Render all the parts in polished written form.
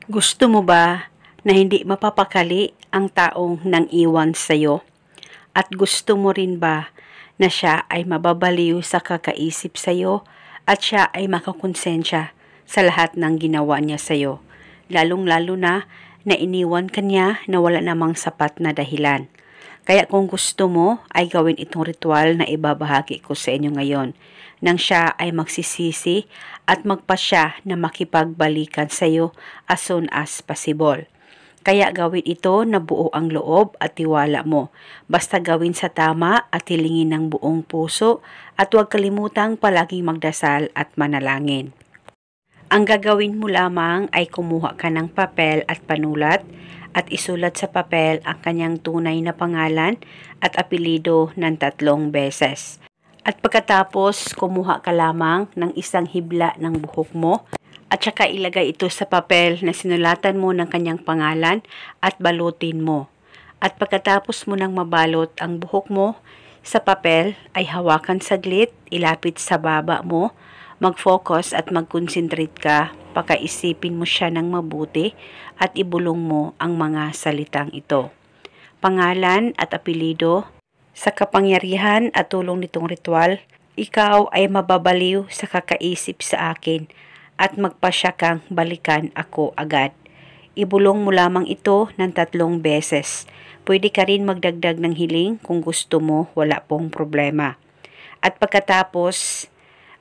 Gusto mo ba na hindi mapapakali ang taong nang iwan sa'yo? At gusto mo rin ba na siya ay mababaliw sa kakaisip sa'yo at siya ay makakonsensya sa lahat ng ginawa niya sa'yo? Lalong-lalo na iniwan ka niya na wala namang sapat na dahilan. Kaya kung gusto mo ay gawin itong ritual na ibabahagi ko sa inyo ngayon nang siya ay magsisisi at magpasya na makipagbalikan sa iyo as soon as possible. Kaya gawin ito na buo ang loob at tiwala mo. Basta gawin sa tama at hilingin ng buong puso at huwag kalimutang palaging magdasal at manalangin. Ang gagawin mo lamang ay kumuha ka ng papel at panulat at isulat sa papel ang kanyang tunay na pangalan at apelido ng 3 beses. At pagkatapos, kumuha ka lamang ng isang hibla ng buhok mo at saka ilagay ito sa papel na sinulatan mo ng kanyang pangalan at balutin mo. At pagkatapos mo nang mabalot ang buhok mo sa papel, ay hawakan saglit, ilapit sa baba mo, mag-focus at mag-concentrate ka, pakaisipin mo siya ng mabuti at ibulong mo ang mga salitang ito. Pangalan at apelido. Sa kapangyarihan at tulong nitong ritual, ikaw ay mababaliw sa kakaisip sa akin at magpasya kang balikan ako agad. Ibulong mo lamang ito ng 3 beses. Pwede ka rin magdagdag ng hiling kung gusto mo, wala pong problema. At pagkatapos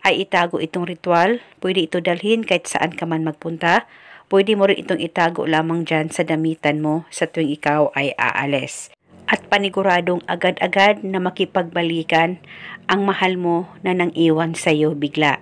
ay itago itong ritual. Pwede ito dalhin kahit saan ka man magpunta. Pwede mo rin itong itago lamang dyan sa damitan mo sa tuwing ikaw ay aalis. At paniguradong agad-agad na makipagbalikan ang mahal mo na nang iwan sa iyo bigla.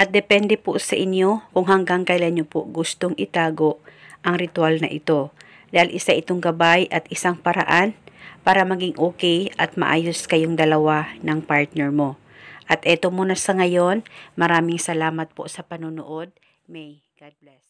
At depende po sa inyo kung hanggang kailan nyo po gustong itago ang ritual na ito. Dahil isa itong gabay at isang paraan para maging okay at maayos kayong dalawa ng partner mo. At eto muna sa ngayon, maraming salamat po sa panonood. May God bless.